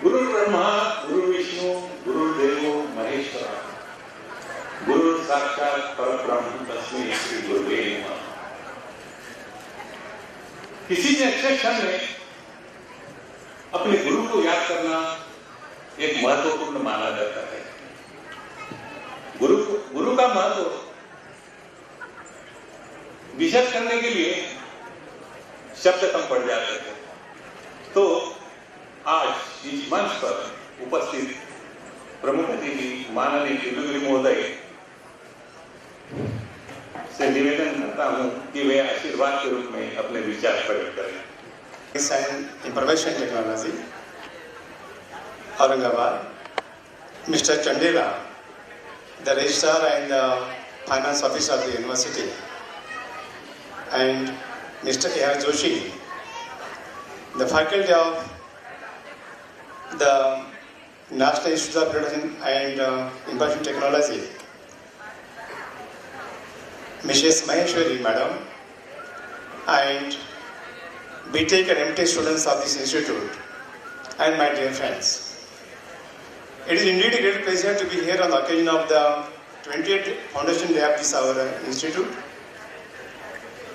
गुरु ब्रह्मा गुरु विष्णु गुरुदेवो महेश्वरा गुरु साक्षात परब्रह्म तस्मै श्री गुरुवे नमः। किसी भी अच्छे क्षण में अपने गुरु को याद करना एक महत्वपूर्ण माना जाता है। गुरु का महत्व विशद करने के लिए शब्द कम पड़ जाते थे, तो आज इस मंच पर उपस्थित प्रमुख अतिथि माननीय कुलगुरु महोदय से निवेदन करता हूं कि वे आशीर्वाद के रूप में अपने विचार प्रकट करें। Information technology Aurangabad, Mr. Chandela, the registrar and the finance officer of the university, and Mr. A.R. Joshi, the faculty of the National Institute of Production and Information Technology, Mrs. Maheshwari Madam, and BTech and MTech students of this institute, and my dear friends. It is indeed a great pleasure to be here on the occasion of the 20th Foundation Day of this our institute,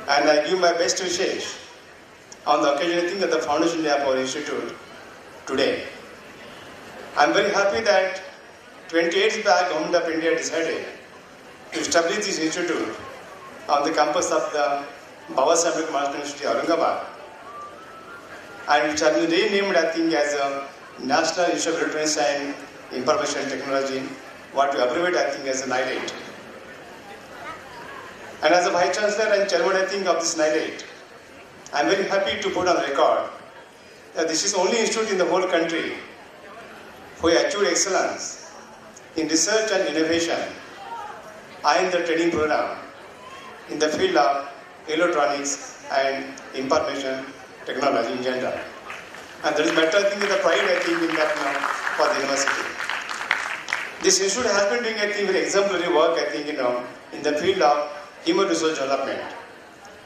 and I give my best wishes on the occasion of the Foundation Day of our institute today. I am very happy that 20 years back, Government of India decided to establish this institute on the campus of the Baba Saheb Ambedkar University, Aurangabad, and it has been renamed, I think, as a National Institute of Electronics and Information Technology, what we abbreviate, I think, as a NIDET. And as a Vice Chancellor and Chairman, I think, of this NIDET, I am very happy to put on record that this is the only institute in the whole country who achieved excellence in research and innovation and the training program in the field of electronics and information technology in general. And there is matter, I think, the pride, I think, in that now for the university. This institute has been doing, I think, very exemplary work, I think, in the field of human resource development.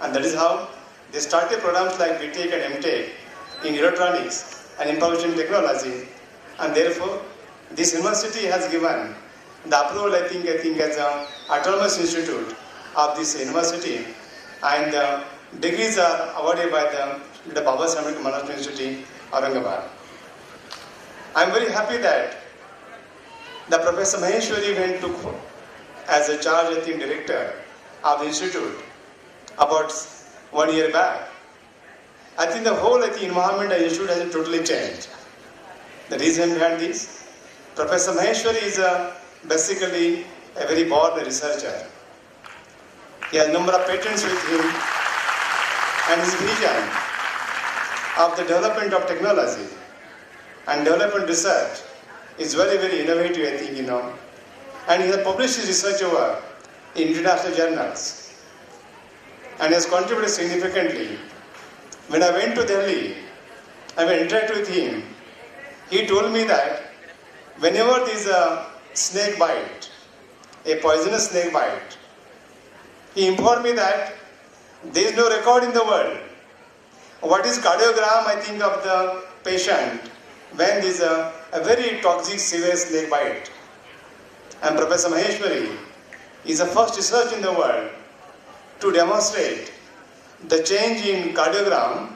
And that is how they started programs like BTech and MTech in electronics and information technology. And therefore, this university has given the approval, I think, as an autonomous institute of this university, and the degrees are awarded by the Baba Saheb Ambedkar University, Aurangabad. I am very happy that the Professor Maheshwari went to as a charge, I think, director of the institute about 1 year back. I think the whole, I think, environment of the institute has totally changed. The reason behind this, Professor Maheshwari is basically a very born researcher. He has a number of patents with him, and his vision of the development of technology and development research is very, very innovative, I think, and he has published his research work in international journals and has contributed significantly. When I went to Delhi, I interacted with him. He told me that whenever there is a snake bite, a poisonous snake bite, he informed me that there is no record in the world. What is cardiogram, I think, of the patient when there is a very toxic severe snake bite. And Professor Maheshwari is the first research in the world to demonstrate the change in cardiogram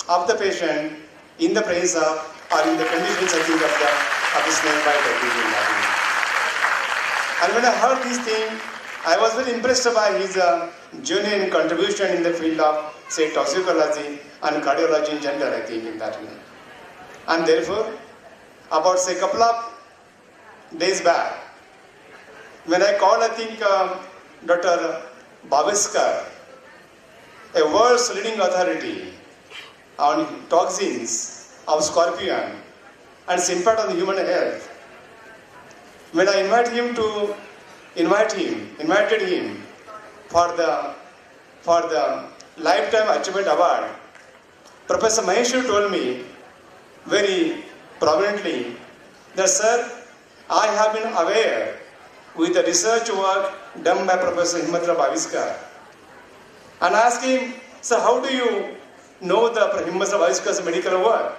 of the patient in the presence of or in the conditions, I think, of the snake bite. And when I heard this thing, I was very impressed by his genuine contribution in the field of, say, toxicology and cardiology in general, I think, in that way. And therefore, about, say, a couple of days back, when I called, I think, Dr. Baviskar, a world's leading authority on toxins of scorpion and its impact on the human health, when I invited him for the Lifetime Achievement Award, Professor Maheshwari told me very prominently that, sir, I have been aware with the research work done by Professor Himmatrao Baviskar, and asked him, sir, how do you know the Himmatrao Baviskar's medical work?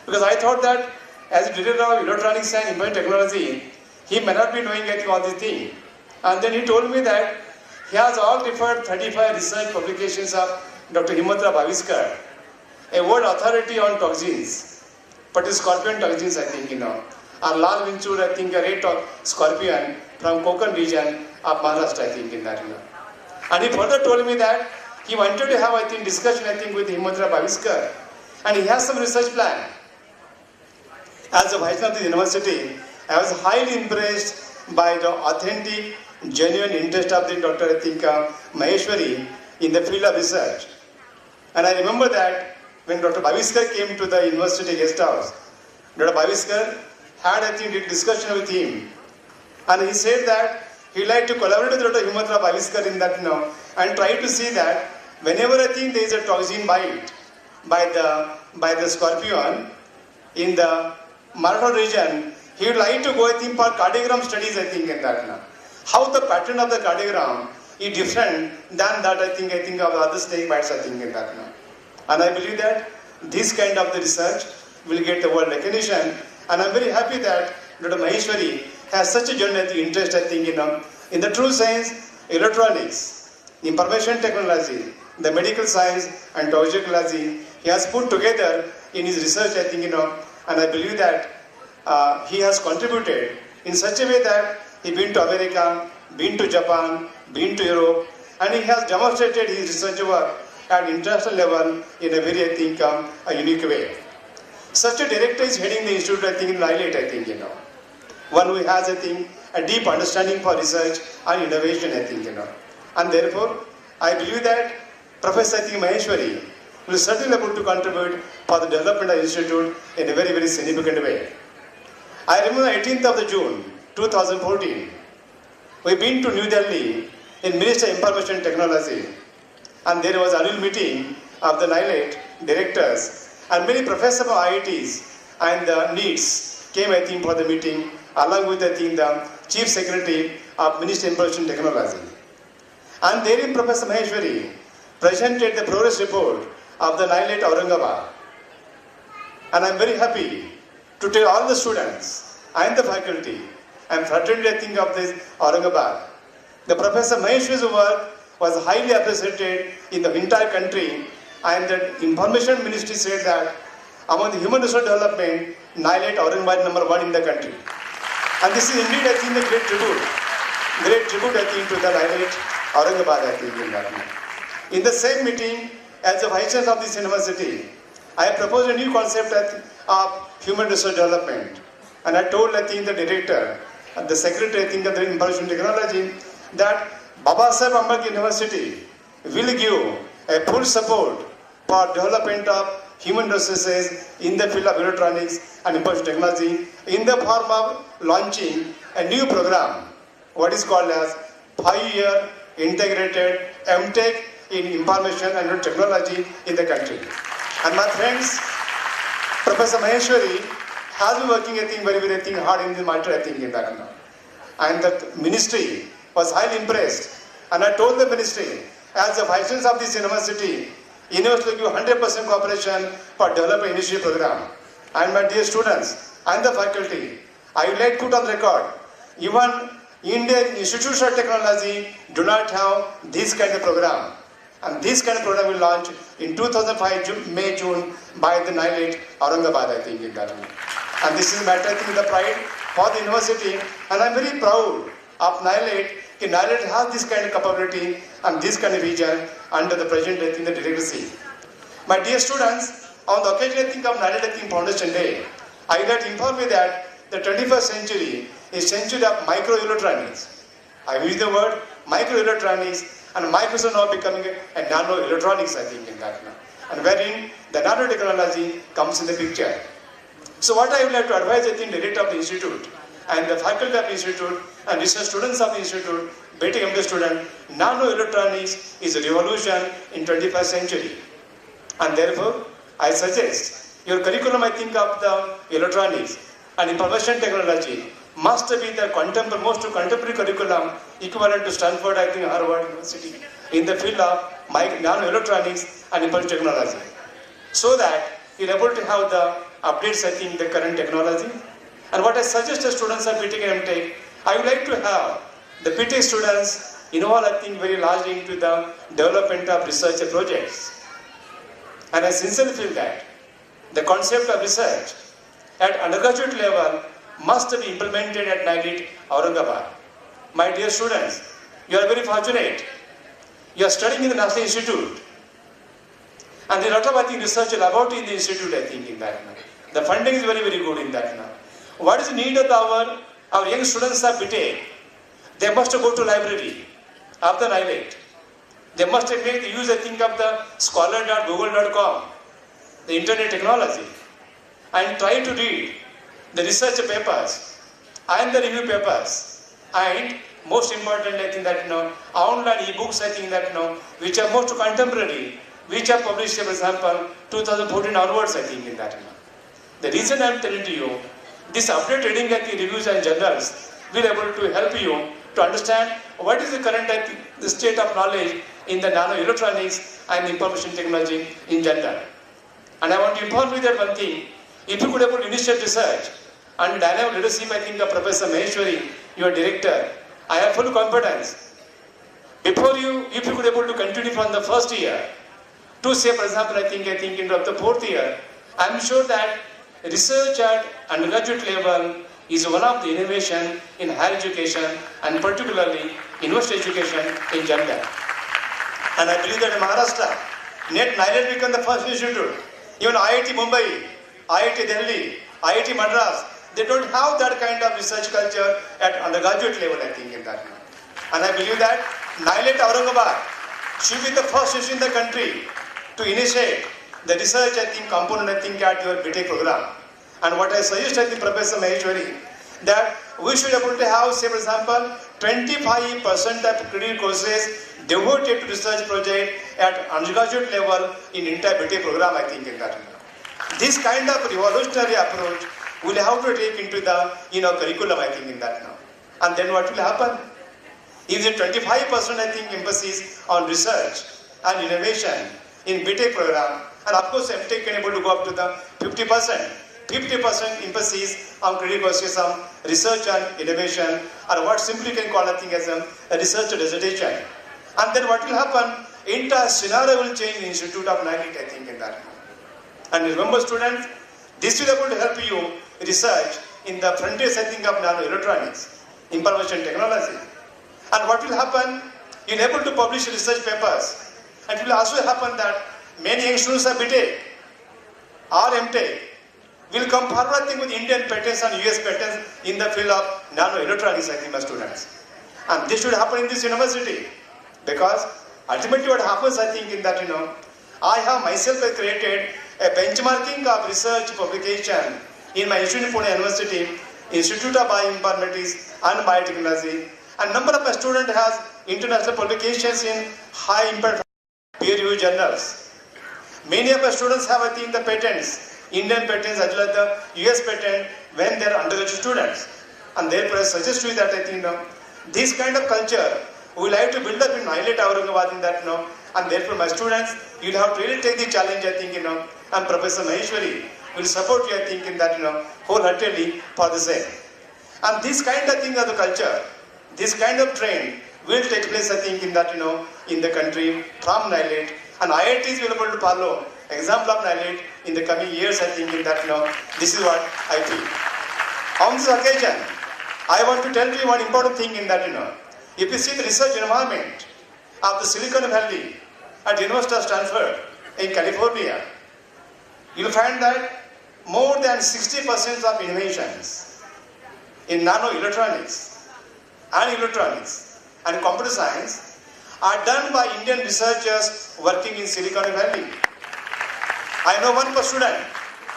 Because I thought that as a director of electronics and information technology, he may not be knowing I think all these things. And then he told me that he has all referred 35 research publications of Dr. Himatra Bhaviskar, a world authority on toxins, but scorpion toxins, I think, and Lal Vinchur, I think, a rate of scorpion from Konkan region of Maharashtra, I think, in that. And he further told me that he wanted to have, I think, discussion, I think, with Himatra Bhaviskar, and he has some research plan. As a vice chancellor of the university, I was highly impressed by the authentic, genuine interest of the Dr. I think, Maheshwari in the field of research. And I remember that when Dr. Bhaviskar came to the university guest house, Dr. Bhaviskar had, I think, a discussion with him. And he said that he'd like to collaborate with Dr. Himatra Bhaviskar in that, and try to see that whenever I think there is a toxin bite by the scorpion in the Maratha region, he would like to go, I think, for cardiogram studies, I think, in that. How the pattern of the cardiogram is different than that, I think, of other snake bites, I think, in that. And I believe that this kind of the research will get the world recognition. And I'm very happy that Dr. Maheshwari has such a genuine interest, I think, in the true science, electronics, information technology, the medical science and toxicology. He has put together in his research, I think, and I believe that he has contributed in such a way that he been to America, been to Japan, been to Europe, and he has demonstrated his research work at international level in a very, I think, a unique way. Such a director is heading the institute, I think, in NILATE, I think, one who has, I think, a deep understanding for research and innovation, I think, And therefore, I believe that Professor, I think, Maheshwari will certainly be able to contribute for the development of the institute in a very, very significant way. I remember the 18th of June, 2014, we've been to New Delhi in Ministry of Information Technology, and there was an annual meeting of the NILATE directors, and many professors of IITs and the NEETs came, I think, for the meeting, along with, I think, the Chief Secretary of Ministry of Information Technology. And therein Professor Maheshwari presented the progress report of the NILATE Aurangabad. And I'm very happy to tell all the students and the faculty and fraternity, I think, of this Aurangabad, the Professor Maheshwari's work was highly appreciated in the entire country, and the Information Ministry said that among the human resource development, NILATE Aurangabad is #1 in the country. And this is indeed, I think, a great tribute, I think, to the NILATE Aurangabad, I think, in that. In the same meeting, as the Vice Chancellor of this university, I proposed a new concept of human resource development. And I told, I think, the director, the secretary, I think, of the information technology, that Babasaheb Ambedkar University will give a full support for development of human resources in the field of electronics and information technology in the form of launching a new program, what is called as 5-year integrated MTech in information and technology in the country. And my friends, Professor Maheshwari has been working, I think, very, very, I think, hard in the matter, I think, in that. And the ministry was highly impressed. And I told the ministry, as the vice chancellor of this university, university will give 100% cooperation for developing initiative program. And my dear students and the faculty, I would like to put on record, even Indian Institutes of Technology do not have this kind of program. And this kind of program will launch in 2005, May, June, by the NILATE Aurangabad, I think, in that. And this is a matter, I think, the pride for the university. And I'm very proud of NILATE. NILATE has this kind of capability and this kind of vision under the present, I think, the directorship. My dear students, on the occasion, I think, of NILATE, I think, Foundation Day, I would like to inform you that the 21st century is century of microelectronics. I use the word microelectronics, and micros are now becoming a nano-electronics, I think, in that. And wherein the nanotechnology comes in the picture. So what I would like to advise, I think, the director of the institute and the faculty of the institute and research students of the institute, BTech MD student, nano-electronics is a revolution in 21st century. And therefore, I suggest your curriculum, I think, of the electronics and information technology must be the most contemporary curriculum equivalent to Stanford, I think, Harvard University in the field of nano-electronics and information technology. So that you're able to have the updates, I think, the current technology. And what I suggest to students of BTech and MTech, I would like to have the BTech students involved, I think, very largely into the development of research projects. And I sincerely feel that the concept of research at undergraduate level must be implemented at NILIT Aurangabad. My dear students, you are very fortunate. You are studying in the National Institute. And there are a lot of, I think, research laboratory in the institute, I think, in that now. The funding is very, very good in that now. What is the need of our young students of BTech? They must go to library of the NILIT. They must make use, I think, of the scholar.google.com, the internet technology, and try to read the research papers and the review papers, and most important, I think that online e-books, I think that which are most contemporary, which are published, for example, 2014 onwards, I think in that. The reason I am telling to you, this update reading at the reviews and journals will able to help you to understand what is the current the state of knowledge in the nanoelectronics and information technology in general. And I want to inform you that one thing, if you could able to initiate research and dynamic leadership, I think of Professor Maheshwari, your director, I have full confidence. Before you, if you could able to continue from the first year to say, for example, I think into the fourth year, I am sure that research at undergraduate level is one of the innovation in higher education and particularly university education in general. And I believe that in Maharashtra, NILIT become the first institute. Even IIT Mumbai, IIT Delhi, IIT Madras, they don't have that kind of research culture at undergraduate level, I think, in that. And I believe that NILIT Aurangabad should be the first institute in the country to initiate the research, I think, component, I think, at your BTech program. And what I suggest, I think, Professor Maheshwari, that we should be able to have, say, for example, 25% of credit courses devoted to research project at undergraduate level in entire BTech program, I think, in that. This kind of revolutionary approach will have to take into the curriculum, I think, in that now. And then what will happen? If the 25%, I think, emphasis on research and innovation in BTech program, and of course MTech can able to go up to the 50%. 50% emphasis on credit courses on research and innovation, or what simply can call, I think, as a research dissertation. And then what will happen? Entire scenario will change in the Institute of NILIT, I think, in that. And remember, students, this will able to help you research in the frontiers, I think, of nanoelectronics, information technology. And what will happen? You'll be able to publish research papers. And it will also happen that many young students of BTech or MTech will come forward, I think, with Indian patents and US patents in the field of nanoelectronics, I think, my students. And this should happen in this university. Because ultimately what happens, I think, in that, I have myself created a benchmarking of research publication in my Institute of Pune University, Institute of Bioinformatics and Biotechnology. And number of my students has international publications in high impact peer-reviewed journals. Many of my students have, I think, the patents, Indian patents as well as the US patent when they are undergraduate students. And therefore I suggest to you that, I think, this kind of culture we will have to build up in NILIT Aurangabad in that, and therefore my students, you will have to really take the challenge, I think, and Professor Maheshwari will support you, I think, in that, wholeheartedly for the same. And this kind of thing of the culture, this kind of trend will take place, I think, in that, in the country from NILIT, and IITs will be able to follow example of NILIT in the coming years, I think, in that, this is what I feel. On this occasion, I want to tell you one important thing in that, if you see the research environment of the Silicon Valley at University of Stanford in California, you will find that more than 60% of innovations in nanoelectronics and electronics and computer science are done by Indian researchers working in Silicon Valley. I know one student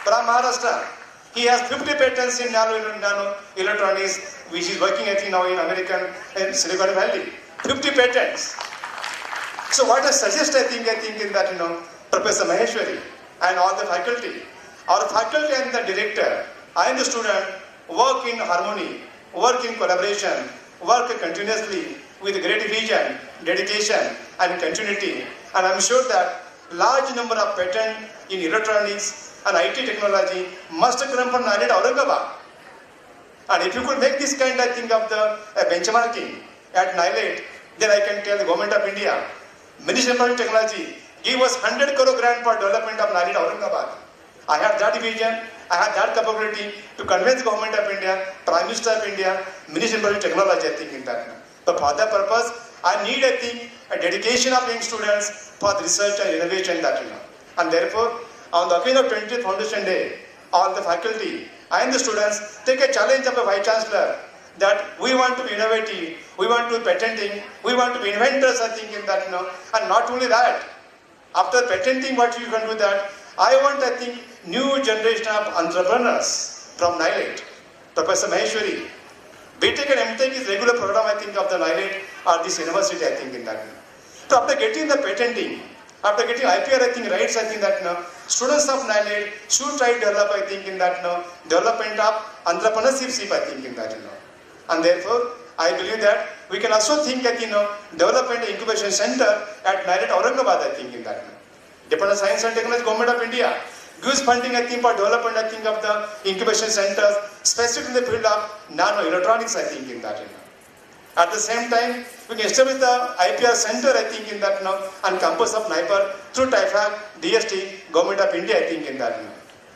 from Maharashtra. He has 50 patents in nanoelectronics, which is working, I think, now in Silicon Valley. 50 patents. So what I suggest, I think in that, Professor Maheshwari and all the faculty, our faculty and the director and the student work in harmony, work in collaboration, work continuously with great vision, dedication and continuity. And I'm sure that large number of patents in electronics and IT technology must come from NILET Aurangabad. And if you could make this kind, I think, of the benchmarking at NILET, then I can tell the Government of India, Ministry of Information Technology, give us 100 crore grant for development of NILET Aurangabad. I have that vision, I have that capability to convince the Government of India, Prime Minister of India, Ministry of Information Technology, I think, in that. But for that purpose, I need, I think, a dedication of young students for the research and innovation that. And therefore, on the occasion of 20th Foundation Day, all the faculty and the students take a challenge of a Vice Chancellor that we want to be innovative, we want to be patenting, we want to be inventors, I think, in that. And not only that, after patenting what you can do that, I want, I think, new generation of entrepreneurs from NILET. Professor Maheshwari, BTech and MTech is regular program, I think, of the NILET or this university, I think, in that. So after getting the patenting, after getting IPR, I think, rights, I think that students of NILET should try to develop, I think, in that development of entrepreneurship, I think, in that. And therefore, I believe that we can also think at development incubation center at NILET Aurangabad, I think, in that. Department of Science and Technology, Government of India gives funding, I think, for development, I think, of the incubation centers, specifically in the field of nano electronics, I think, in that. At the same time, we can establish the IPR center, I think, in that on campus of NIPER through TIFAC, DST, Government of India, I think, in that.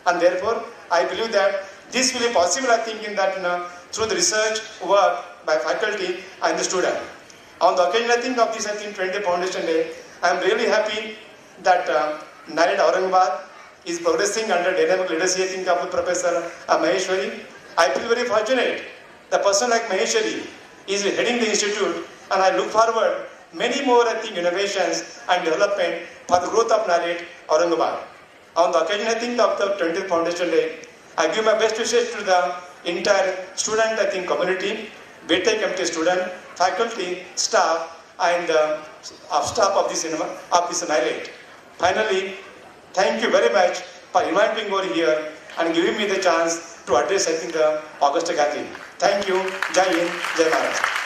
And therefore, I believe that this will be possible, I think, in that through the research work by faculty and the student. On the occasion, I think, of this, I think, 20th Foundation Day, I am really happy that NILET Aurangabad is progressing under dynamic leadership, I think, of Professor Maheshwari. I feel very fortunate. The person like Maheshwari is heading the institute, and I look forward many more, I think, innovations and development for the growth of NILET Aurangabad. On the occasion, I think, of the 20th Foundation Day, I give my best wishes to the entire student, I think, community, BTech, MTech student, faculty, staff, and staff of this NILET. Finally, thank you very much for inviting me over here and giving me the chance to address, I think, the Augusta gathering. Thank you. Jai Hind, Jai Maharashtra.